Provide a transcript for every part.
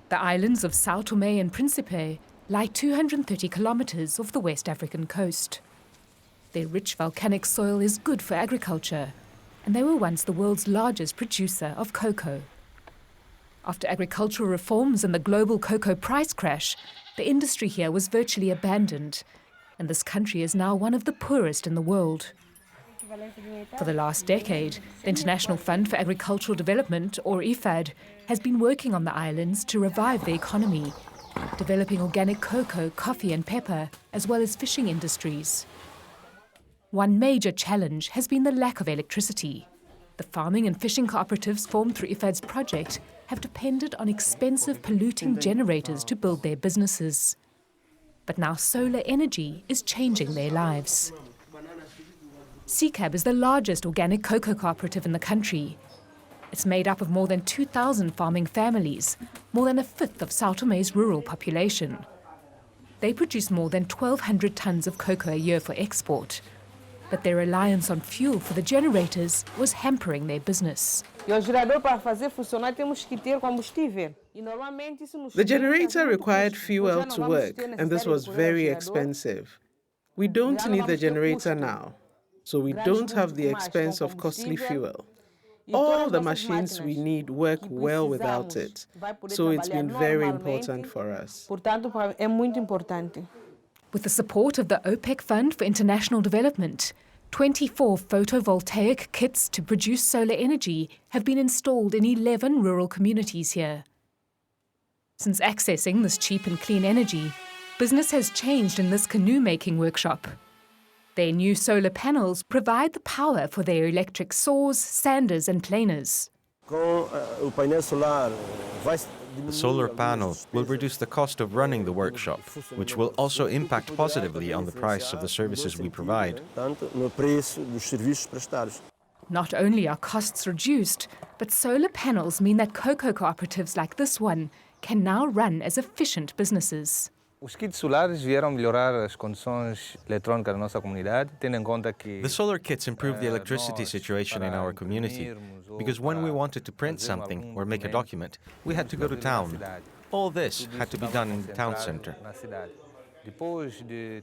The islands of Sao Tomé and Principe lie 230 kilometers off the West African coast. Their rich volcanic soil is good for agriculture, and they were once the world's largest producer of cocoa. After agricultural reforms and the global cocoa price crash, the industry here was virtually abandoned, and this country is now one of the poorest in the world. For the last decade, the International Fund for Agricultural Development, or IFAD, has been working on the islands to revive the economy, developing organic cocoa, coffee and pepper, as well as fishing industries. One major challenge has been the lack of electricity. The farming and fishing cooperatives formed through IFAD's project have depended on expensive polluting generators to build their businesses. But now solar energy is changing their lives. CCAB is the largest organic cocoa cooperative in the country. It's made up of more than 2,000 farming families, more than a fifth of Sao Tomé's rural population. They produce more than 1,200 tons of cocoa a year for export. But their reliance on fuel for the generators was hampering their business. The generator required fuel to work, and this was very expensive. We don't need the generator now, so we don't have the expense of costly fuel. All the machines we need work well without it, so it's been very important for us. With the support of the OPEC Fund for International Development, 24 photovoltaic kits to produce solar energy have been installed in 11 rural communities here. Since accessing this cheap and clean energy, business has changed in this canoe-making workshop. Their new solar panels provide the power for their electric saws, sanders and planers. The solar panel will reduce the cost of running the workshop, which will also impact positively on the price of the services we provide. Not only are costs reduced, but solar panels mean that cocoa cooperatives like this one can now run as efficient businesses. The solar kits improved the electricity situation in our community, because when we wanted to print something or make a document, we had to go to town. All this had to be done in the town center.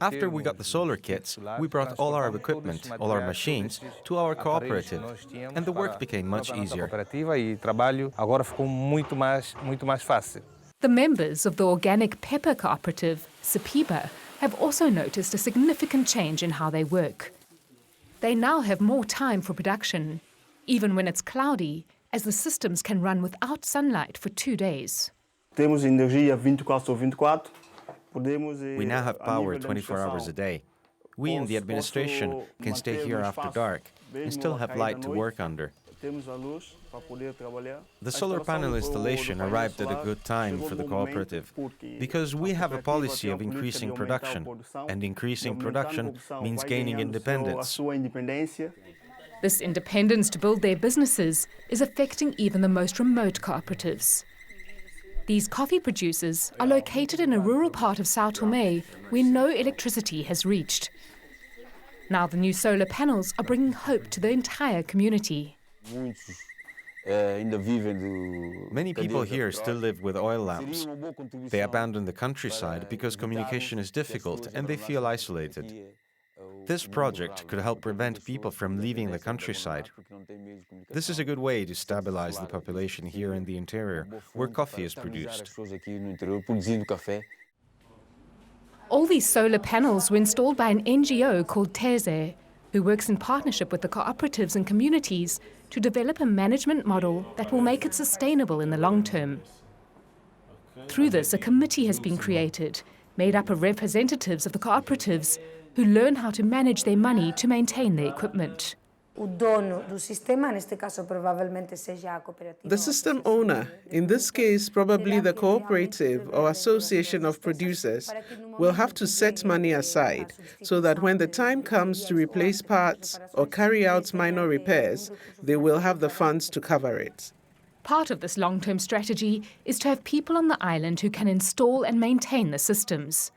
After we got the solar kits, we brought all our equipment, all our machines, to our cooperative, and the work became much easier. The members of the organic pepper cooperative, Sipiba, have also noticed a significant change in how they work. They now have more time for production, even when it's cloudy, as the systems can run without sunlight for 2 days. We now have power 24 hours a day. We in the administration can stay here after dark and still have light to work under. The solar panel installation arrived at a good time for the cooperative because we have a policy of increasing production, and increasing production means gaining independence. This independence to build their businesses is affecting even the most remote cooperatives. These coffee producers are located in a rural part of Sao Tomé where no electricity has reached. Now the new solar panels are bringing hope to the entire community. Many people here still live with oil lamps. They abandon the countryside because communication is difficult and they feel isolated. This project could help prevent people from leaving the countryside. This is a good way to stabilize the population here in the interior, where coffee is produced. All these solar panels were installed by an NGO called Teze, who works in partnership with the cooperatives and communities to develop a management model that will make it sustainable in the long term. Through this, a committee has been created, made up of representatives of the cooperatives who learn how to manage their money to maintain their equipment. The system owner, in this case probably the cooperative or association of producers, will have to set money aside so that when the time comes to replace parts or carry out minor repairs, they will have the funds to cover it. Part of this long-term strategy is to have people on the island who can install and maintain the systems.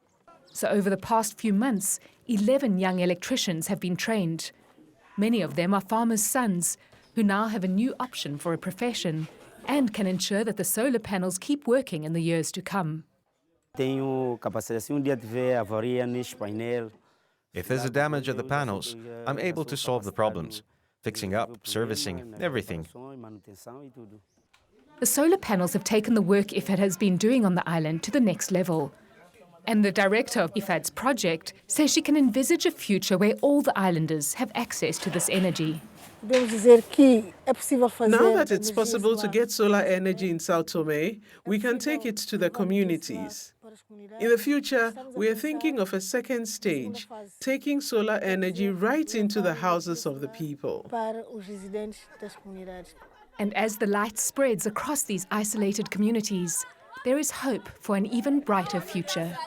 So over the past few months, 11 young electricians have been trained. Many of them are farmers' sons who now have a new option for a profession and can ensure that the solar panels keep working in the years to come. Tenho capacidade, se dia tiver avaria neste painel, If there's a damage at the panels, I'm able to solve the problems, fixing up, servicing, everything. The solar panels have taken the work IFAD has been doing on the island to the next level. And the director of IFAD's project says she can envisage a future where all the islanders have access to this energy. Now that it's possible to get solar energy in Sao Tomé, we can take it to the communities. In the future, we are thinking of a second stage, taking solar energy right into the houses of the people. And as the light spreads across these isolated communities, there is hope for an even brighter future.